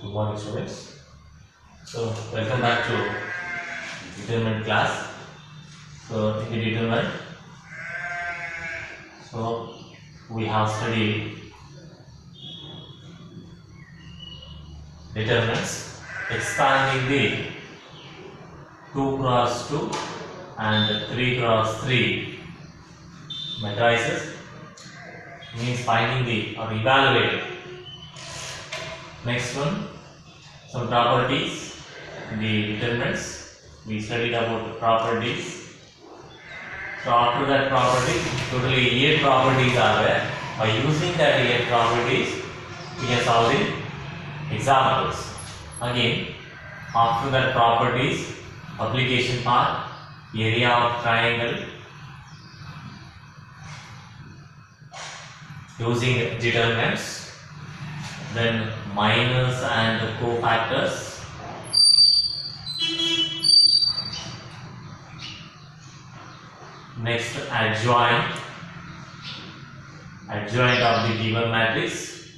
Good morning, students. So, welcome back to determinant class. So, in the determinant, so we have studied determinants, expanding the 2 cross 2 and 3 cross 3 matrices, means finding the or evaluating. Next one, some properties in the determinants. We studied about the properties. So after that property, totally 8 properties are there. By using that 8 properties, we can solve the examples. Again, after that properties, application part, area of triangle, using determinants, then minors and cofactors, next adjoint of the given matrix,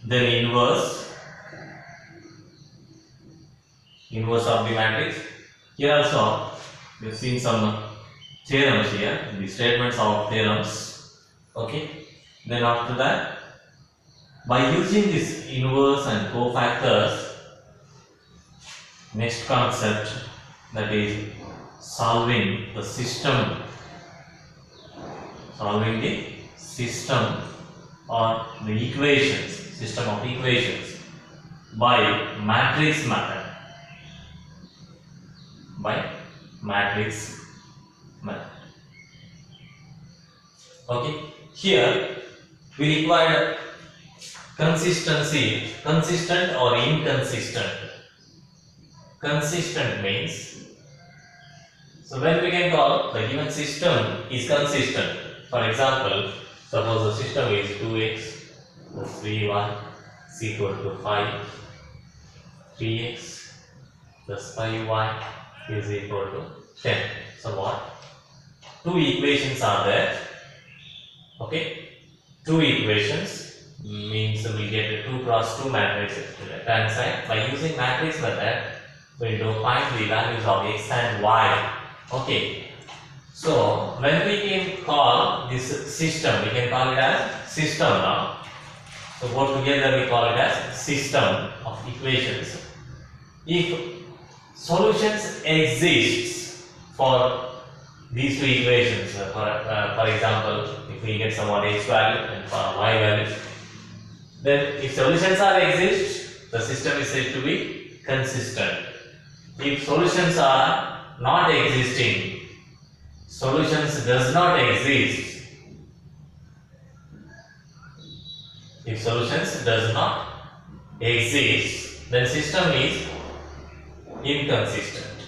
then inverse of the matrix. Here also we have seen some theorems here, the statements of theorems. Okay, then after that, by using this inverse and cofactors, next concept, that is solving the system or the equations, system of equations by matrix method. Okay, here we require consistency, consistent or inconsistent. Consistent means, so when we can call the given system is consistent. For example, suppose the system is 2x plus 3y is equal to 5, 3x plus 5y is equal to 10. So what? Two equations are there. Okay, two equations means we get a 2 cross 2 matrix to the left hand side. By using matrix method, we will find the values of x and y. Okay, so when we can call this system, we can call it as system now. So both together we call it as system of equations. If solutions exist for these two equations, for example, if we get some x value and y value, then if solutions exist, the system is said to be consistent. If solutions are not existing, solutions does not exist. If solutions does not exist, then system is inconsistent.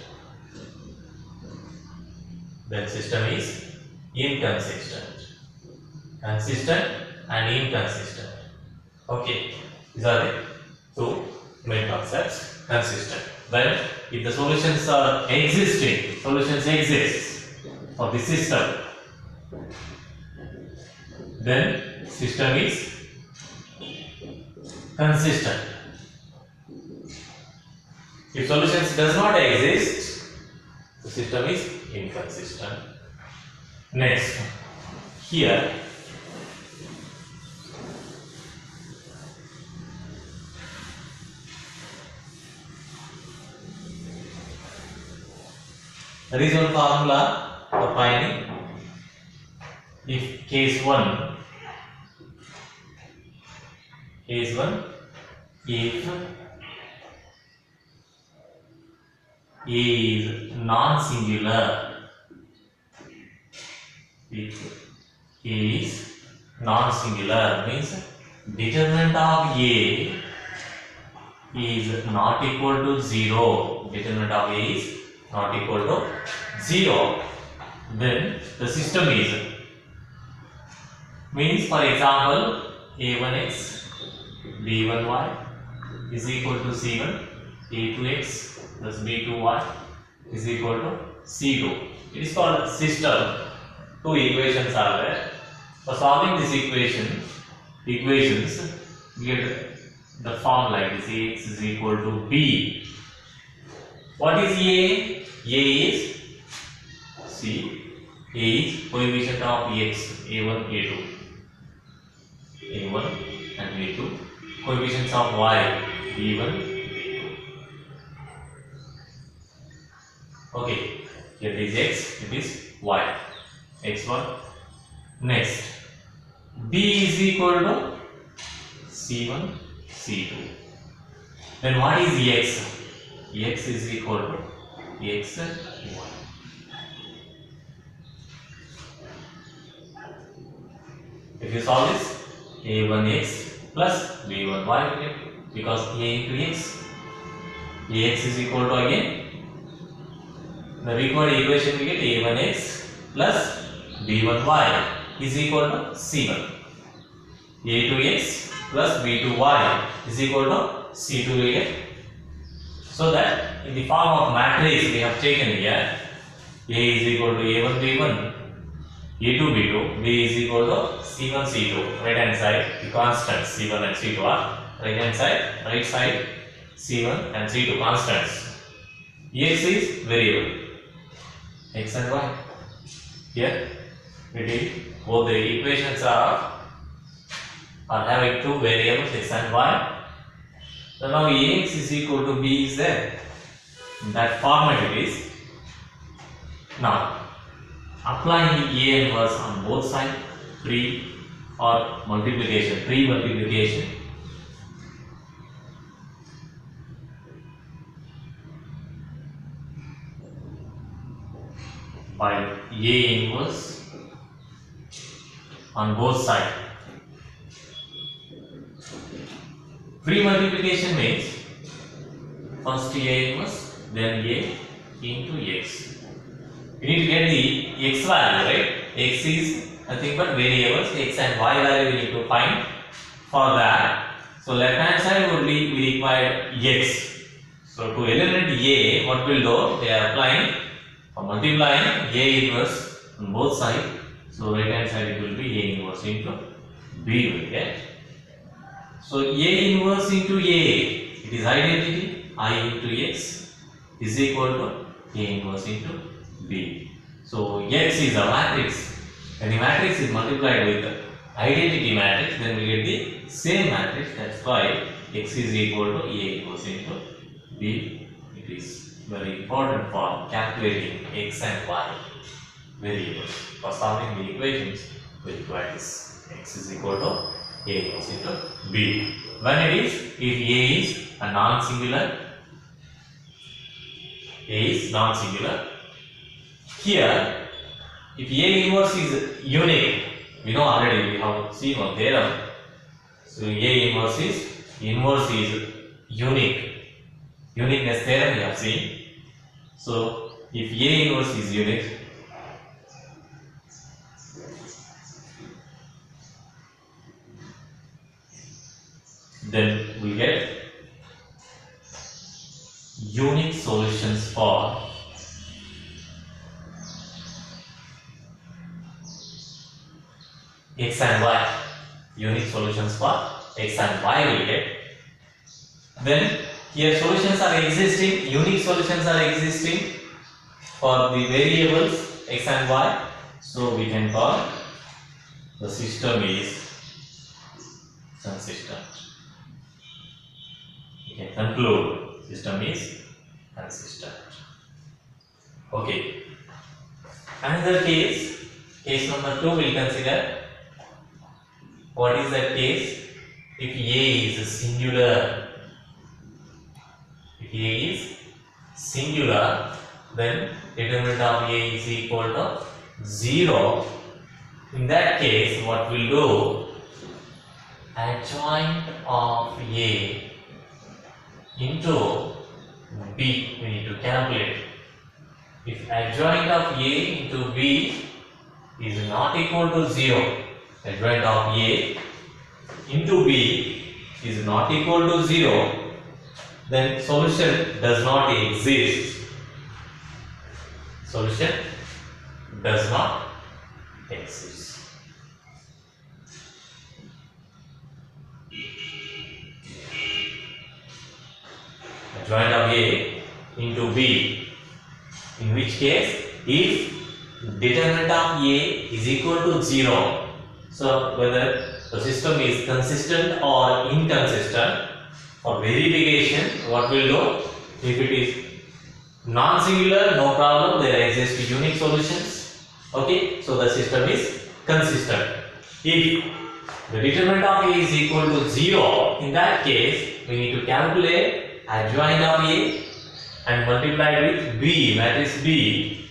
Consistent and inconsistent. Okay, these are the two main concepts. Consistent. Then, if the solutions exist for the system, then system is consistent. If solutions does not exist, the system is inconsistent. Next, here there is one formula for finding if case 1 if A is non-singular, means determinant of A is not equal to 0. Determinant of A is not equal to 0. Then the system is, means for example, A1x, B1y is equal to C1, A2x plus B2y is equal to C2. It is called system. Two equations are there. For solving this equations, we get the form like this: Ax is equal to B. What is A? A is, see, A is coefficient of X, A1, A2. A1 and A2. Coefficients of Y, B1, B2. Okay, here it is X, it is Y. X1. Next, B is equal to C1, C2. Then what is X? X is equal to X1. If you solve this, A1x plus B1y will get, because A into X, Ax is equal to, again, the required equation we get A1x plus B1y is equal to C1. A2x plus B2y is equal to C2 we get. So that in the form of matrix we have taken here, A is equal to A1 B1, A2 B2, B is equal to C1 C2. Right hand side the constants C1 and C2 are right hand side, right side C1 and C2 constants. X is variable, X and Y. Here we did both the equations are having two variables X and Y. So now Ax is equal to B is there. In that format it is. Now applying the A inverse on both sides, pre or multiplication, pre-multiplication. By A inverse on both sides. Pre-multiplication means first A inverse, then A into X. We need to get the X value, right? X is nothing but variables, X and Y value we need to find. For that, so left hand side would be, we require X. So to eliminate A, what will do? They are applying or multiplying A inverse on both sides. So right hand side it will be A inverse into B will get. So A inverse into A, it is identity, I into X is equal to A inverse into B. So X is a matrix. When the matrix is multiplied with the identity matrix, then we get the same matrix. That's why X is equal to A inverse into B. It is very important for calculating X and Y variables. For solving the equations, we require this. X is equal to A inverse into B. When it is, if A is a non-singular, A is non-singular. Here, if A inverse is unique, we know already, we have seen one theorem. So A inverse is unique. Uniqueness theorem we have seen. So if A inverse is unique, then we get unique solutions for X and Y. Unique solutions for X and Y we get. Then here solutions are existing, unique solutions are existing for the variables X and Y. So we can call the system is consistent. We can conclude system is consistent. Okay. Another case number 2 we will consider. What is that case? If A is singular, then determinant of A is equal to 0. In that case, what we'll do? Adjoint of A into B, we need to calculate. If adjoint of A into B is not equal to 0, adjoint of A into B is not equal to 0, then solution does not exist. Solution does not exist. adjoint of A into B, in which case if determinant of A is equal to 0, so whether the system is consistent or inconsistent, for verification what we'll do, if it is non-singular, no problem, there exist unique solutions. Okay, so the system is consistent. If the determinant of A is equal to 0, in that case we need to calculate adjoint of A and multiply it with B, matrix B.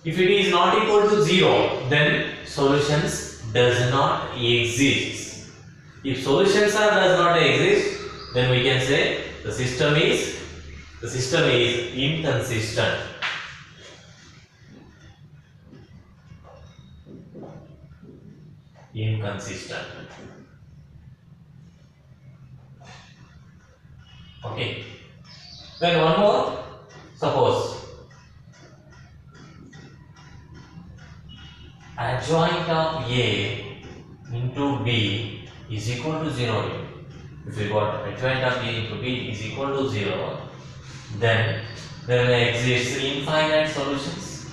If it is not equal to 0, then solutions does not exist. If solutions does not exist, then we can say the system is inconsistent. Inconsistent. Okay. Then one more. Suppose adjoint of A into B is equal to 0. If we got adjoint of A into B is equal to 0, then there may exist infinite solutions.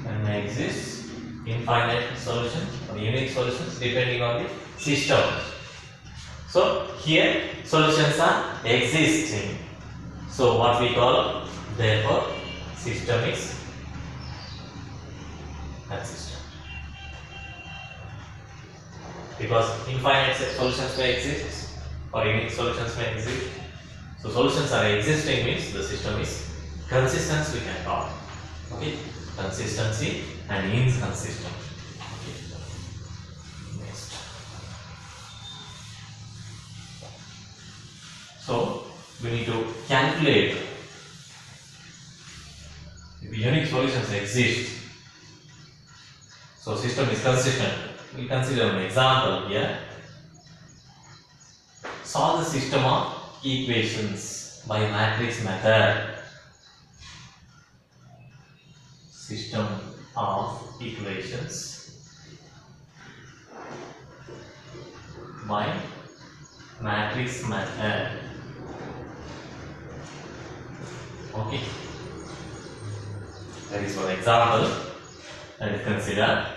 There may exist infinite solutions or unique solutions depending on the system. So here solutions are existing. So what we call, therefore, system is consistent. Because infinite solutions may exist or unique solutions may exist. So solutions are existing means the system is consistent, we can call. Okay, consistency and inconsistent. Okay. Next. So we need to calculate if unique solutions exist. So system is consistent. We consider an example here. Solve the system of equations by matrix method. System of equations by matrix method. Okay. That is one example. Let us consider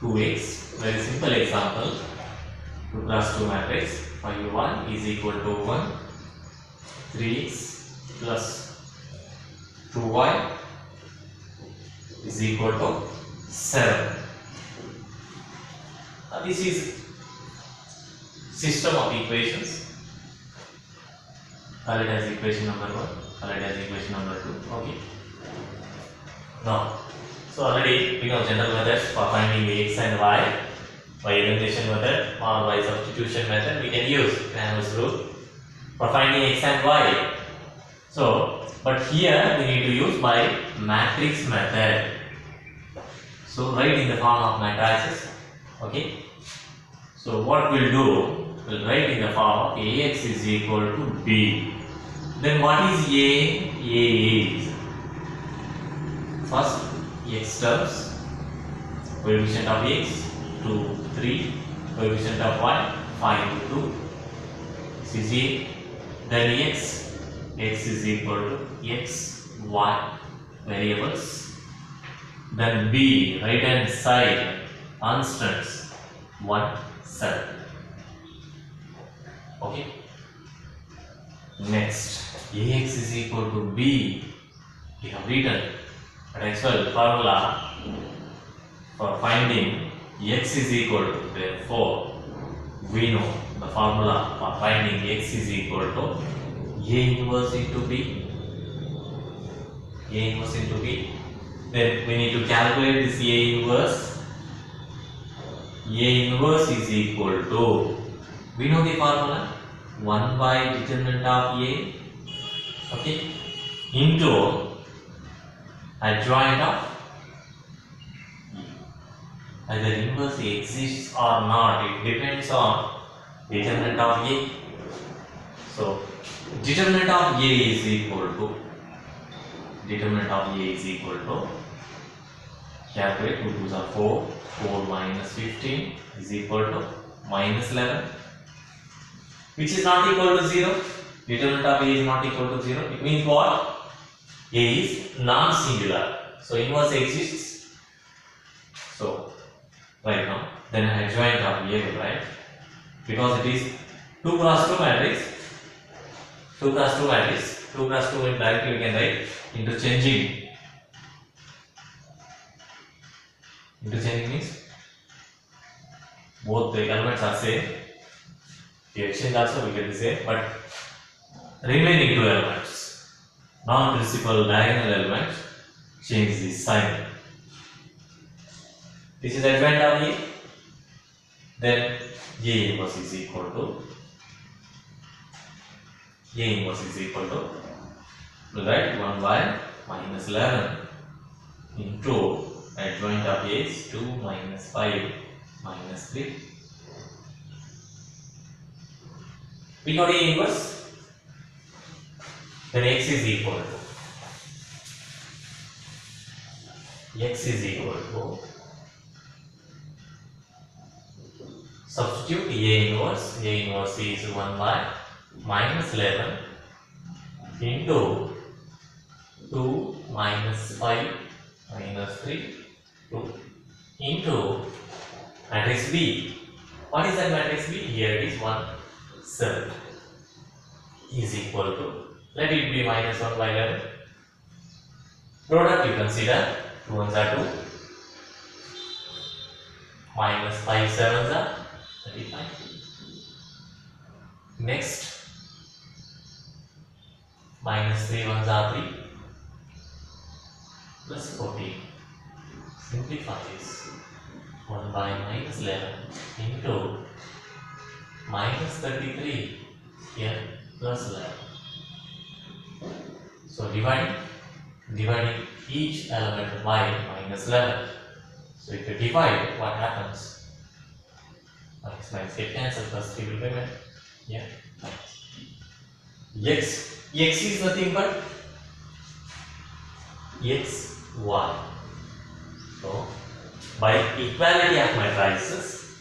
2x. Very simple example. 2 plus 2 matrix. 5u1 is equal to 1. 3x plus 2y is equal to 7. This is system of equations. Call it as equation number 1. Call it as equation number 2. Okay. Now, so already we know general methods for finding x and y. By elimination method or by substitution method we can use Cramer's rule for finding x and y. So, but here we need to use by matrix method. So write in the form of matrices. Okay. So what we'll do, we'll write in the form of Ax is equal to B. Then what is A? A is first x terms, coefficient of x 2, 3, coefficient of y 5, 2. This is A. Then x is equal to x, y variables. Then B, right hand side constants 1, 7. Okay. Next, Ax is equal to B. We have written at X12 formula for finding x is equal to, therefore we know the formula for finding x is equal to A inverse into B. A inverse into B. Then we need to calculate this A inverse. A inverse is equal to, we know the formula, 1 by determinant of A, okay, into adjoint of E. Either inverse exists or not, it depends on determinant of A. So determinant of A is equal to, calculate 2 2s are 4, 4 minus 15 is equal to minus 11. which is not equal to 0. Determinant of A is not equal to 0. It means what? A is non-singular. So inverse exists. So right now, then adjoint of A will write, because it is 2 cross 2 matrix. 2 cross 2 matrix. 2 cross 2 will directly we can write interchanging. Interchanging means both the elements are same. If you exchange also we get the same, but remaining 2 elements, non-principal diagonal element, change the sign. This is adjoint of A. Then A inverse is equal to we'll write 1 by minus 11 into adjoint of A is 2 minus 5 minus 3. We got A inverse. Then x is equal to substitute A inverse. A inverse is 1 by minus 11 into 2 minus 5 minus 3 2 into matrix B. What is that matrix B? Here it is 1 7 is equal to, let it be minus 1 by 11. Product you consider, 2 ones are 2, minus 5 sevens are 35. Next, minus 3 ones are 3, plus 14. Simplify this, 1 by minus 11 into minus 33 here plus 11. So dividing each element by minus 11. So if you divide, what happens? Minus minus get cancelled, plus 3 will remain. Yeah. X is nothing but xy. So by equality of matrices,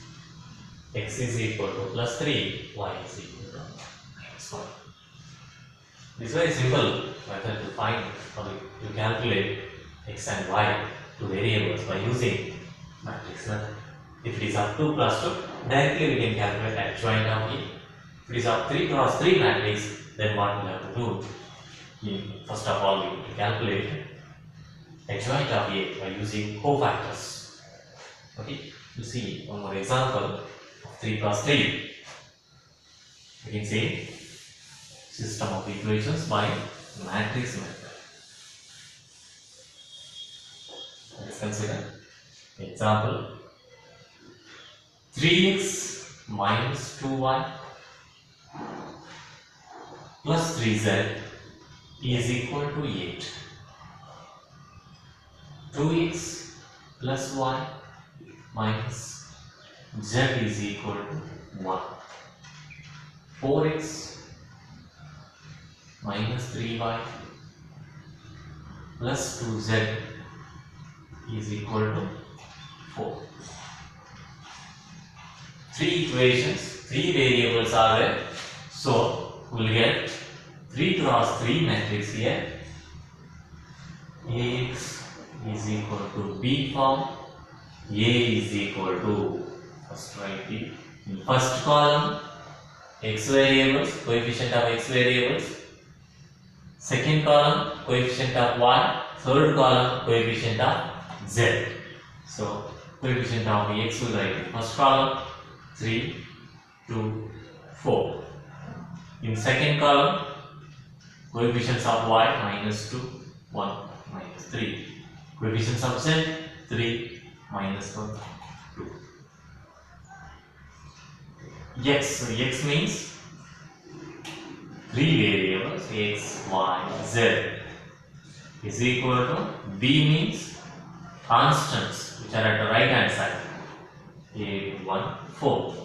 x is equal to plus 3, y is equal to minus 1. This is very simple method to find or to calculate x and y, two variables, by using matrix method. If it is up 2 plus 2, directly we can calculate adjoint of A. If it is up 3 cross 3 matrix, then what we have to do? First of all, we will calculate adjoint of A by using cofactors. Okay, you see one more example of 3 cross 3. You can say system of equations by matrix method. Let's consider example 3x minus 2y plus 3z is equal to 8. 2x plus y minus z is equal to 1. 4x minus 3y plus 2z is equal to 4. 3 equations, 3 variables are there. So we will get 3 cross 3 matrix here. Ax is equal to B form. A is equal to, first write the in first column x variables, coefficient of x variables. Second column coefficient of y. Third column coefficient of z. So coefficient of x will write in first column 3, 2, 4. In second column coefficients of y minus 2, 1, minus 3. Coefficients of z 3, minus 1, 2. X means 3 variables x, y, z is equal to B means constants which are at the right hand side. 8, 1, 4.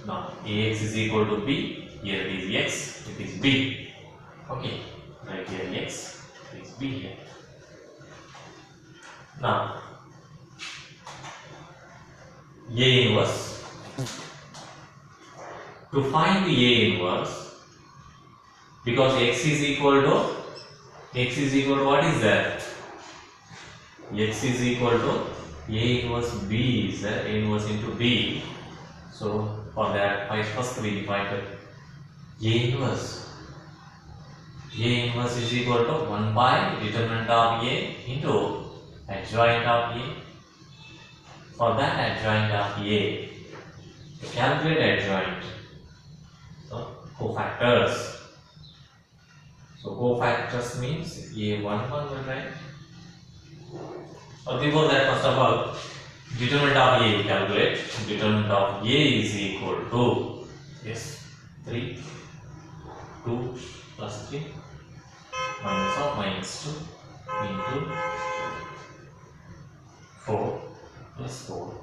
Now Ax is equal to B. Here it is x, it is B. Okay, right here x, it is B here. Now A inverse to find the A inverse, because x is equal to what is that? X is equal to A inverse B is A inverse into B. So for that, first we define the A inverse. A inverse is equal to 1 by determinant of A into adjoint of A. For that adjoint of A, to calculate adjoint, so cofactors. So cofactors means A11 will write. But before that, first of all, determinant of A calculate. Determinant of A is equal to 3, 2 plus 3 minus of minus 2 into 4 plus 4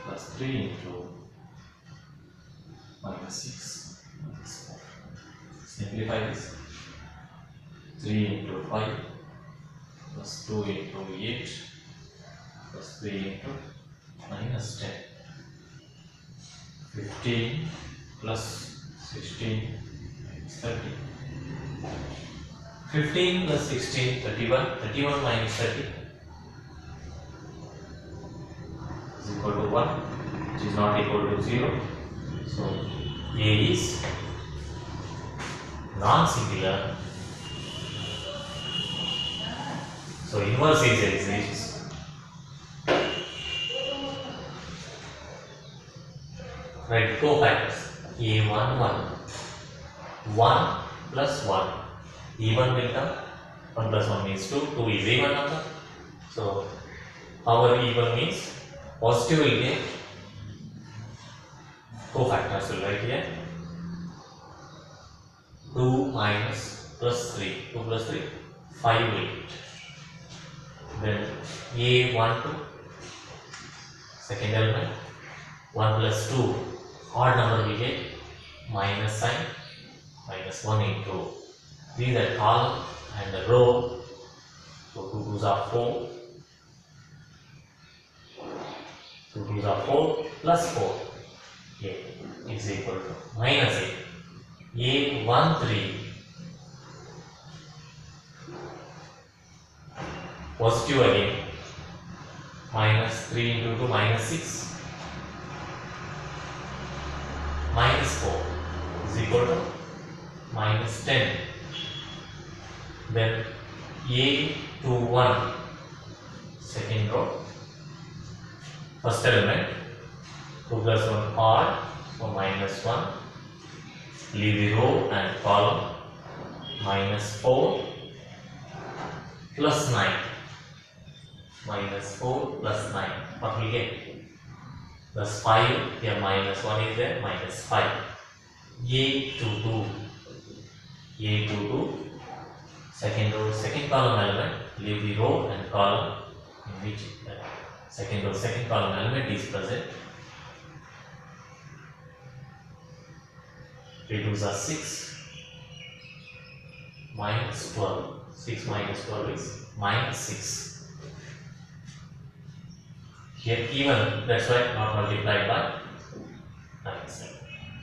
plus 3 into minus 6 minus 4. Simplify this. 3 into 5 plus 2 into 8 plus 3 into minus 10. 15 plus 16 minus 30. 15 plus 16, 31. 31 minus 30 is equal to 1, which is not equal to 0. So A is non-singular. So inverse is exists. Right, cofactors. A11, 1 plus 1. Even will come. 1 plus 1 means 2. 2 is even number. So our even means positive will get cofactors will write here. 2 minus plus 3. 2 plus 3, 5 will get. Then A12, second element, 1 plus 2, odd number we get, minus sign, minus 1 into. These are column and the row. So 2 2s are 4. 2 2s are 4 plus 4. A is equal to minus 8. A13. Positive again, minus 3 into 2 minus 6, minus 4 is equal to minus 10. Then A21, second row, first element, 2 plus 1 odd, so minus 1, leave the row and column, minus 4 plus 9. Minus 4 plus 9, what we get? Plus 5, here minus 1 is there, minus 5. A22, second row, second column element, leave the row and column in which second row, second column element is present. 3 2s are 6, minus 12, 6 minus 12 is minus 6. Here even, that's why not multiplied by minus 7.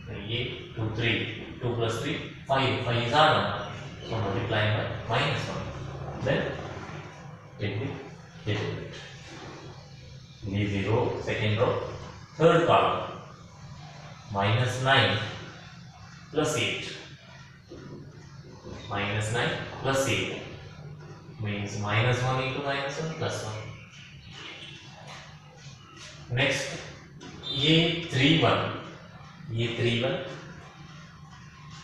A23, 2 plus 3, 5. 5 is odd number, so multiplying by minus 1. Then get the determinant. Leave the row, second row, third column, minus 9 plus 8. Minus 9 plus 8 means minus 1 into minus 1 plus 1. Next, A31,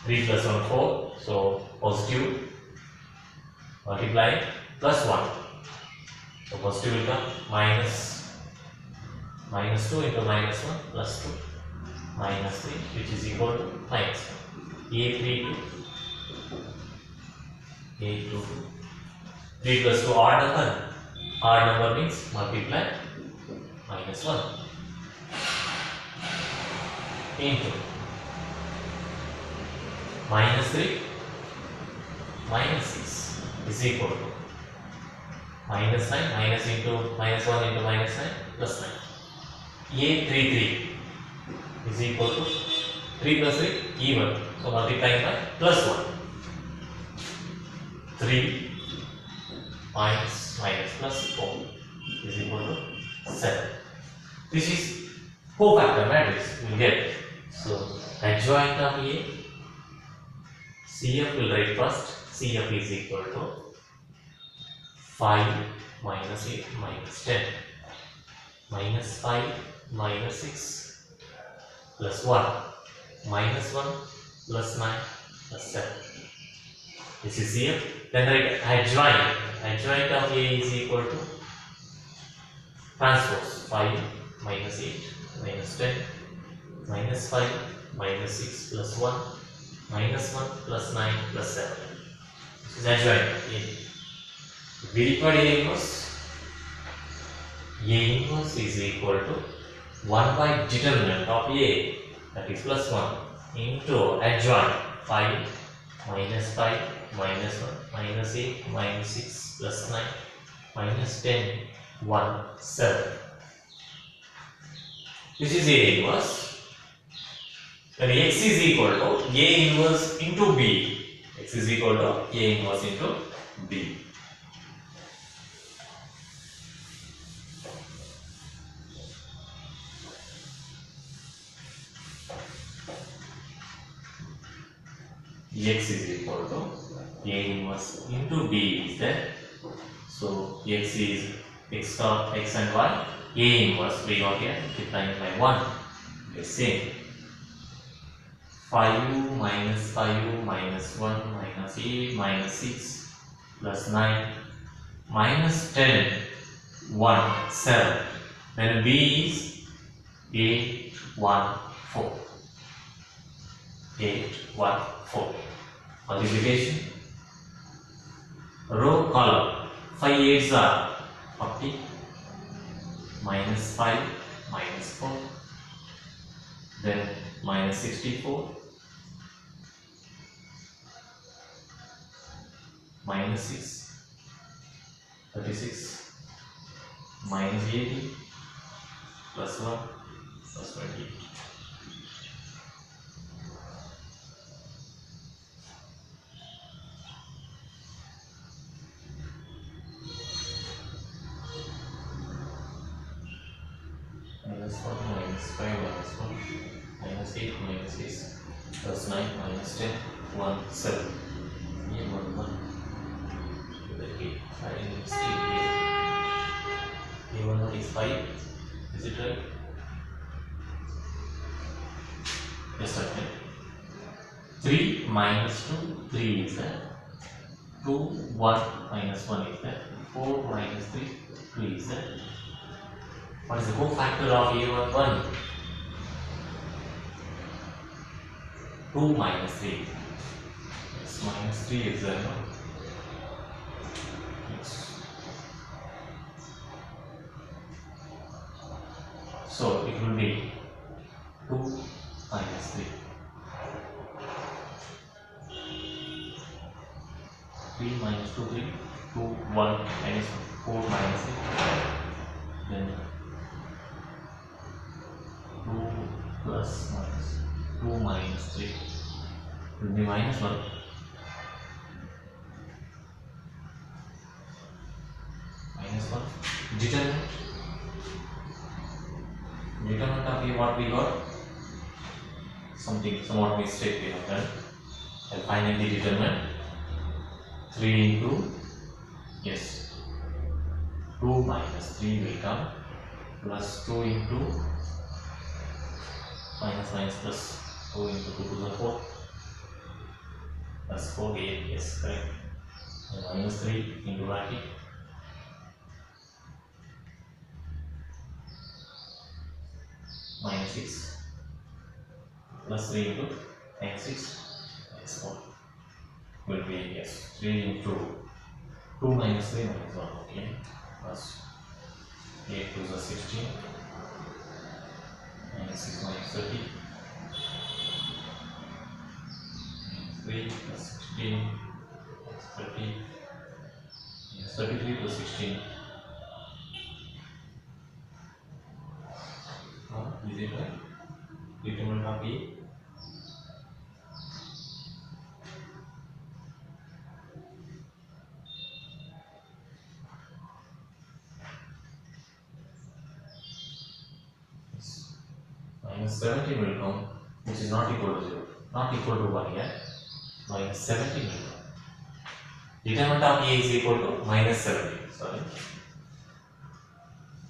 3 plus 1 4, so positive, multiply plus 1, so positive will come, minus 2 into minus 1 plus 2, minus 3, which is equal to minus 1. A32, 3 plus 2 odd number means multiply minus 1 into minus 3 minus 6 is equal to minus 9 minus into minus 1 into minus 9 plus 9. A33 is equal to 3 plus 3 even, so multiplying by plus 1. 3 minus plus 4 is equal to 7. This is cofactor matrix we will get. So adjoint of A, CF will write first. CF is equal to 5 minus 8 minus 10 minus 5 minus 6 plus 1 minus 1 plus 9 plus 7. This is CF. Then write adjoint. Adjoint of A is equal to transpose 5 minus 8 minus 10 minus 5 minus 6 plus 1 minus 1 plus 9 plus 7. This is adjoint of A. We require A inverse. A inverse is equal to 1 by determinant of A, that is plus 1, into adjoint 5 minus 5 minus 1 minus 8 minus 6 plus 9 minus 10 1 7. This is A inverse. Then X is equal to A inverse into B. X is equal to A inverse into B. X is equal to A inverse into B is there. So X is X and Y. A inverse we got here multiplying by 1. The same. 5 minus 5 minus 1 minus 8 minus 6 plus 9 minus 10 1 7. Then B is 8 1 4. 8 1 4. Multiplication. Row column. 5 8s are 40. Minus 5 minus 4. Then minus 64. Minus 6. 36. Minus 80. Plus 1. Plus 28. Minus 1 minus 5 minus 1 minus 8 minus 6 plus 9 minus 10 1 7. Here 1 1 to the 8 5 is 8 here. Here 1 1 is 5. Is it right? Yes, okay. 3 minus 2 3 is there. 2 1 minus 1 is there. 4 minus 3 3 is there. What is the cofactor of A1 1? 2 minus 3. Yes, minus 3 is there, no? Yes. So it will be 2 minus 3. 3 minus 2 3. 2 1 minus 4 minus 3. Then 2 plus minus 2 minus 3 will be minus 1. Minus 1. Determinant. Determinant of A, what we got? Somewhat mistake we have done. And finally determinant 3 into, yes, 2 minus 3 will come, plus 2 into minus plus 2 into 2 to the 4 plus 4 8, yes, correct. And minus 3 into bracket minus 6 plus 3 into minus 6 minus 4 will be, yes, 3 into 2 minus 3 minus 1, okay, plus 8 to the 16 minus 6 minus 30 minus 3 plus 16 plus 30 minus 33 plus 16. Is it right? Determinant of A minus 17 will come, which is not equal to 0, not equal to 1 here. Minus 17 will come. Determinant of A is equal to minus 17. Sorry.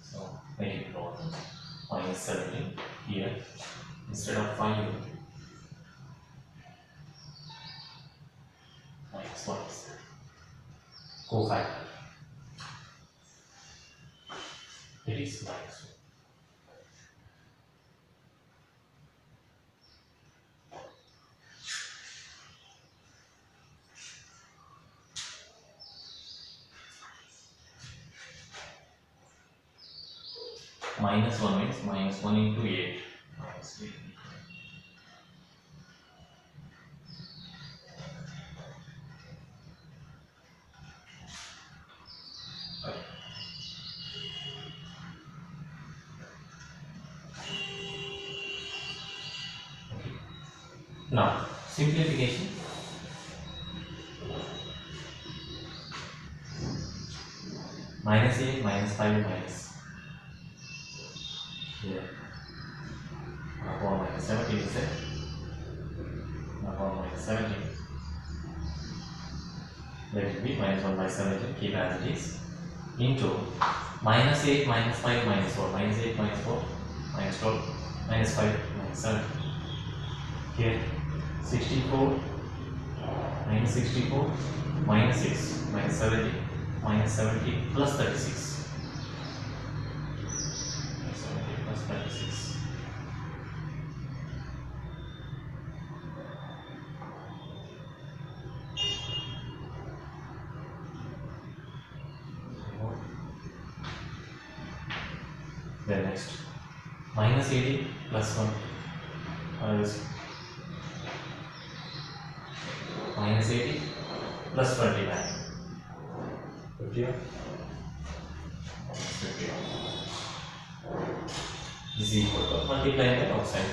So make it note minus 17 here instead of 5 minus 1 is cofactor. It is minus 1. Minus 1 means minus 1 into 8. Minus 8. Okay. Now, simplification. Minus 8, minus 5, minus. Here. Upon minus 17 is it? Upon minus 17. Let it be minus 1 by 17, keep as it is. Into minus 8, minus 5, minus 4. Minus 8, minus 4, minus 12, minus 5, minus 7. Here 64, minus 64, minus 6, minus 70, minus 70 plus 36. Minus 70 plus 36. Then next, minus 80 plus 1. Minus 80 plus 29. 51. Minus 51. This is equal to multiplying the outside.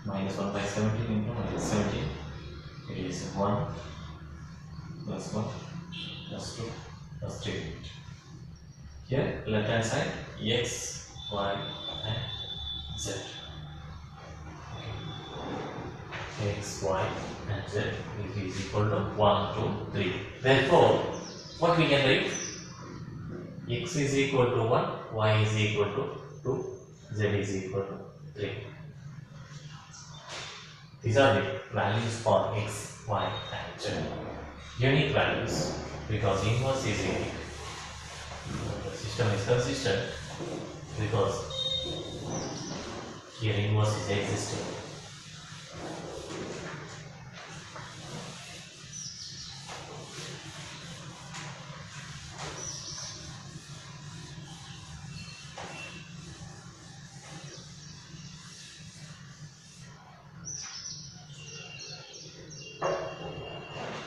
Minus 1 by 17 into minus 17. It is 1 plus 1 plus 2 plus 3. Here, left hand side, x, y, and z. Okay. X, y, and z is equal to 1, 2, 3. Therefore, what we can write? X is equal to 1, y is equal to 2, z is equal to 3. These are the values for x, y, and z. Unique values because inverse is unique. The system is consistent because here inverse is existing.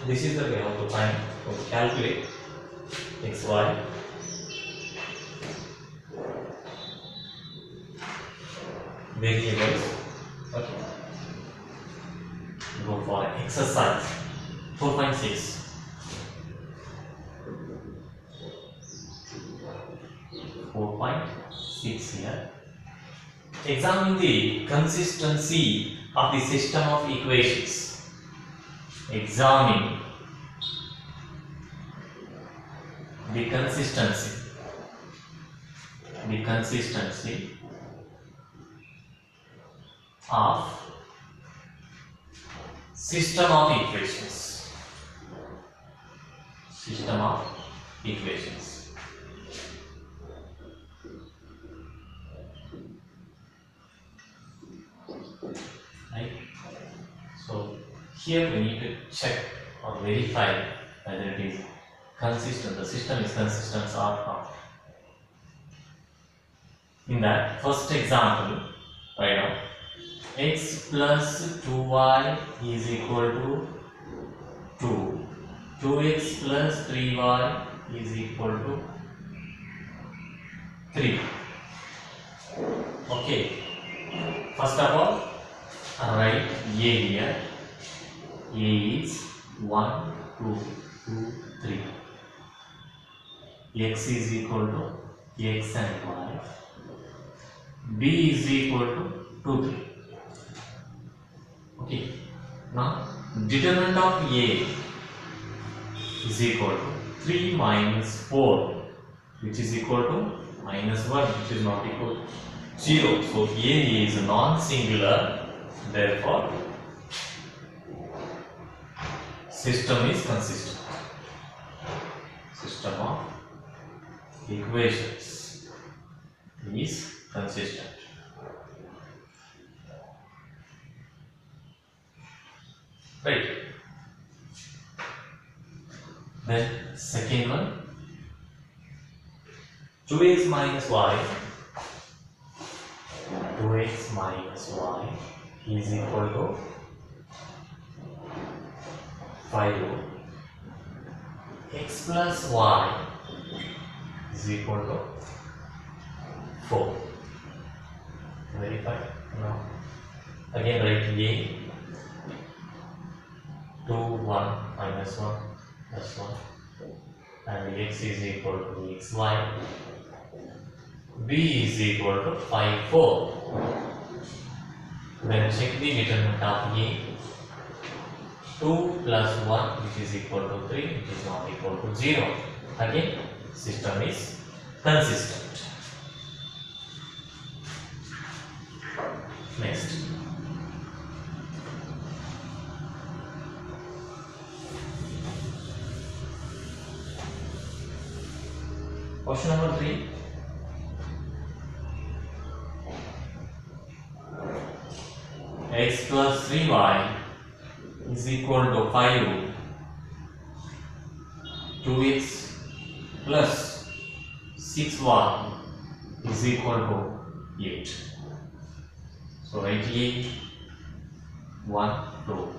This is the way how to find or calculate x, y. Variables. Okay. Go for exercise 4.6. 4.6 here. Examine the consistency of the system of equations. Examine the consistency of system of equations. System of equations. Right. So here we need to check or verify whether it is consistent. The system is consistent or not. In that first example, right now, x plus 2y is equal to 2. 2x plus 3y is equal to 3. Okay. First of all, write a here. A is 1, 2, 2, 3. X is equal to x and y. B is equal to 2, 3. Okay. Now determinant of A is equal to 3 minus 4, which is equal to minus 1, which is not equal to 0. So A is non-singular, therefore system is consistent. System of equations is consistent. Right. Then second one, 2x minus y, 2x minus y is equal to 5. X plus y is equal to 4. Verify. Now again write A, 2, 1 minus 1 plus 1, and x is equal to xy. B is equal to 5, 4. Then check the determinant of A. 2 plus 1, which is equal to 3, which is not equal to 0. Again, system is consistent. Next. Question number 3. X plus 3y is equal to 5. 2x plus 6y is equal to 8. So write A, 1, 2.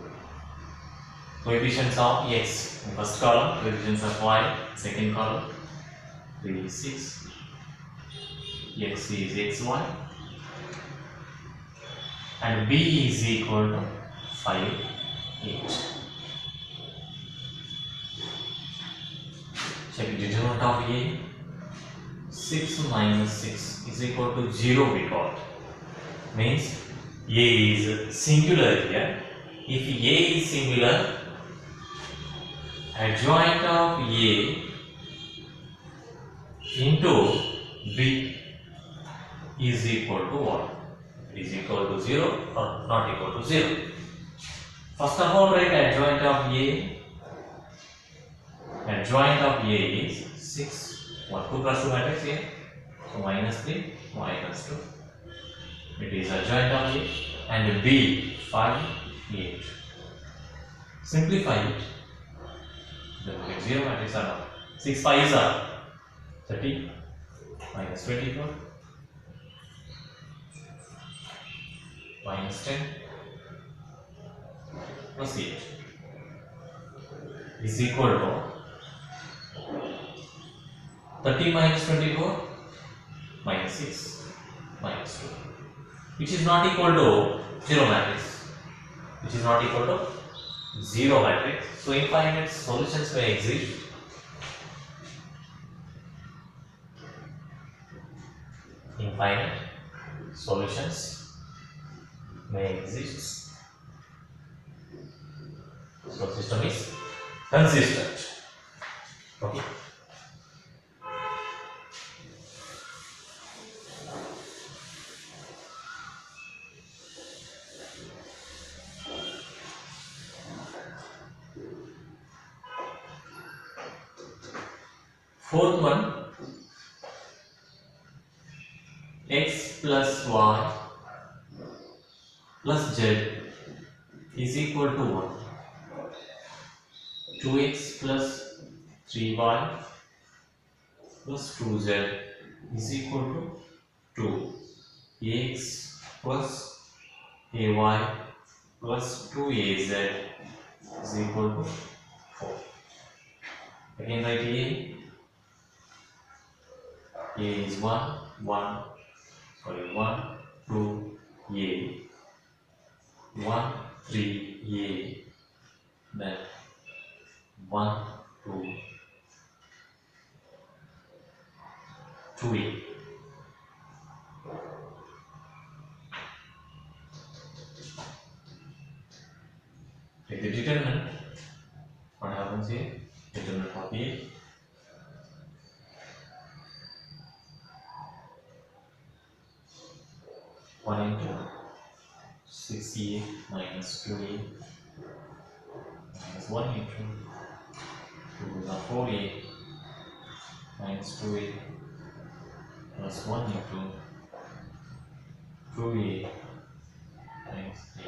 Coefficients of x in first column, coefficients of y second column. 3, 6. X is xy. And B is equal to 5, 8. Check the determinant of A. 6 minus 6 is equal to 0 we got. Means A is singular here. If A is singular, adjoint of A into B is equal to what? Is equal to 0 or not equal to 0. First of all, write adjoint of A. Adjoint of A is 6. 1, 2 plus 2 matrix here. So minus 3, minus 2. It is adjoint of A. And B, 5, 8. Simplify it. Then we get 0 matrix or not. 6 5s are 30 minus 24 minus 10 plus 8 is equal to 30 minus 24 minus 6 minus 2, which is not equal to 0 matrix, which is not equal to 0 matrix. So infinite solutions may exist. Infinite solutions may exist. So system is consistent. Okay. Fourth one, x plus y plus z is equal to 1. 2x plus 3y plus 2z is equal to 2. Ax plus ay plus 2az is equal to 4. Again write A is 1, 1, 2, A, 1, 3, A, then 1, 2, 2A. the determinant, what happens here? Determinant of A. One into 6A minus 2A minus 1 into 2 is 4A minus 2A plus 1 into 2A minus 3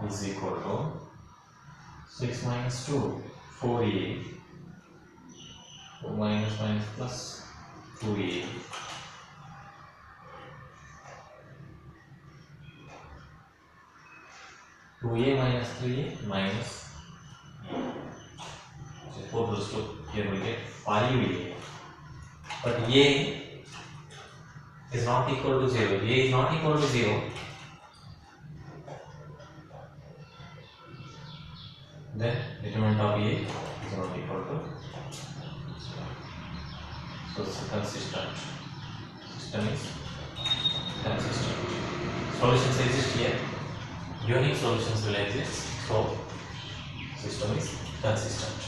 is equal to 6 minus 2, 4A, 4 minus minus plus 2A. 2A minus 3A minus so 4 plus 2, here we get 5A. But A is not equal to 0. A is not equal to 0. Then determinant of A is not equal to 0. So it's consistent. System is consistent. Solutions exist here. Unique solutions will exist. So system is consistent.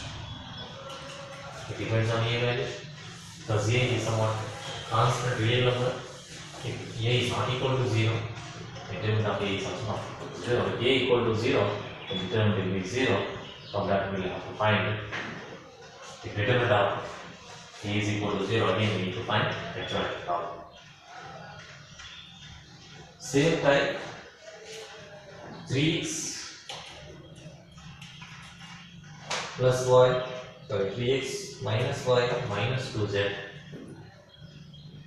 It depends on A value. Because A is somewhat constant real number. If A is not equal to 0, the determinant of A is also not equal to 0. If A equal to 0, the determinant will be 0. From that we will have to find the determinant of A is equal to 0. Again we need to find the adjoint problem. Same type, 3x plus y, 3x minus y minus 2z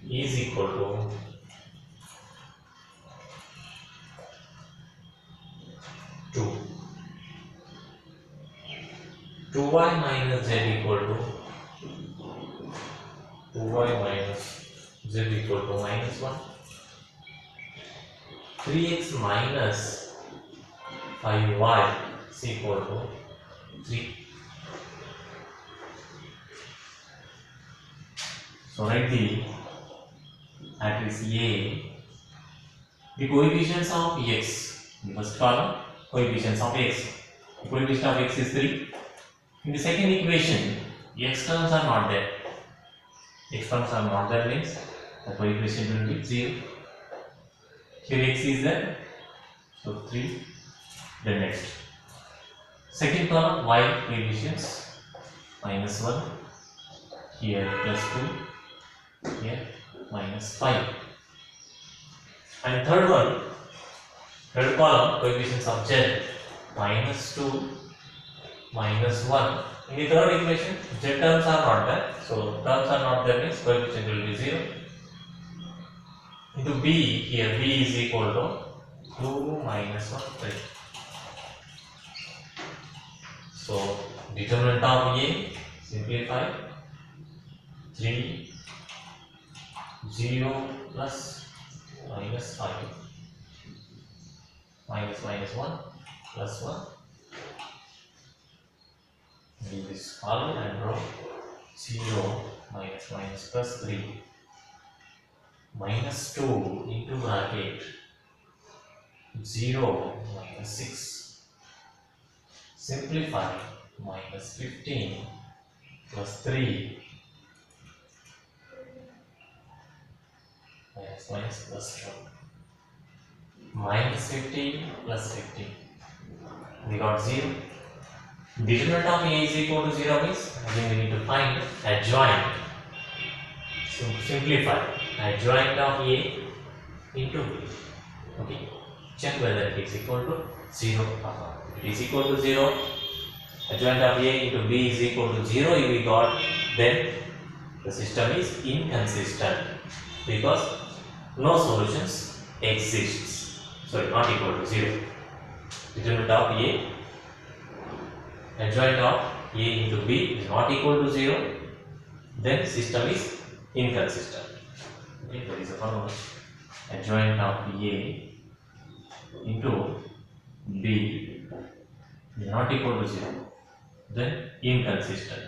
is equal to 2. 2y minus z equal to 2y minus z equal to minus 1. 3x minus 5y is equal to 3. So write the matrix A, the coefficients of x, the first column, coefficients of x. The coefficient of x is 3. In the second equation, x terms are not there. X terms are not there means the coefficient will be 0. Here x is there, so 3. Then next, second column y coefficients minus 1, here plus 2, here minus 5. And third one, third column coefficients of z minus 2, minus 1. In the third equation, z terms are not there, so terms are not there means coefficient will be 0. Into b, here b is equal to 2 minus 1, 3. So determinant of A, simplify, 3, 0 plus minus 5, minus 1 plus 1. Leave this column and row 0 minus plus 3 minus 2 into bracket 0 minus 6. Simplify, minus 15 plus 3 minus plus 1 minus 15 plus 15. We got 0. Determinant of A is equal to 0 means again we need to find adjoint. So simplify adjoint of A into B. Okay, check whether it is equal to 0 or not. If it is equal to 0, adjoint of A into B is equal to 0. If we got, then the system is inconsistent because no solutions exists. Sorry, not equal to 0. Determinant of A, adjoint of A into B is not equal to 0, then system is inconsistent. Okay, there is a formula. Adjoint of A into B is not equal to 0, then inconsistent.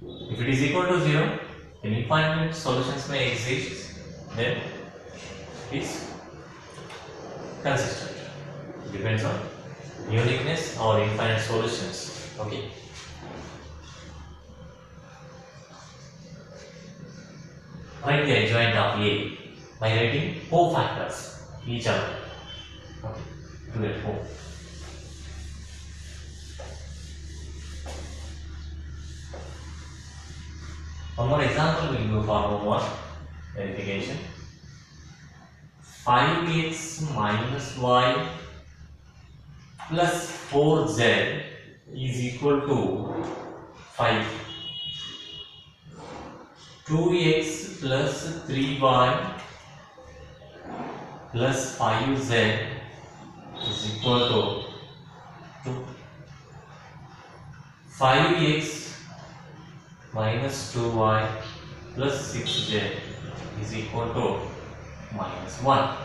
If it is equal to 0, then infinite solutions may exist, then it is consistent. It depends on uniqueness or infinite solutions. Okay. Write the adjoint of A by writing 4 factors each other. Okay. Do it 4. One more example we will go for homework verification. 5x minus y plus 4z is equal to 5. 2x plus 3y plus 5z is equal to 2. 5x minus 2y plus 6z is equal to minus 1.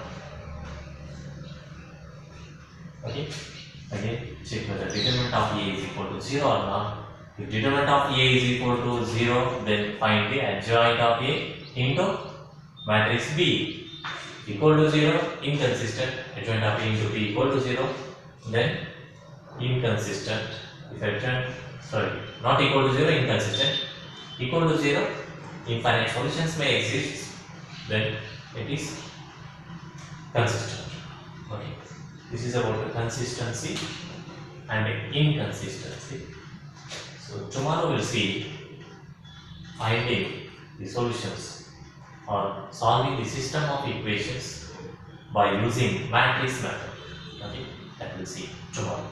Okay. Again, check whether determinant of A is equal to 0 or not. If determinant of A is equal to 0, then find the adjoint of A into matrix B. Equal to 0, inconsistent. Adjoint of A into B equal to 0, then inconsistent. If adjoint, not equal to 0, inconsistent. Equal to 0, infinite solutions may exist, then it is consistent. Okay. This is about the consistency and inconsistency. So tomorrow we'll see finding the solutions or solving the system of equations by using matrix method. Okay, that we'll see tomorrow.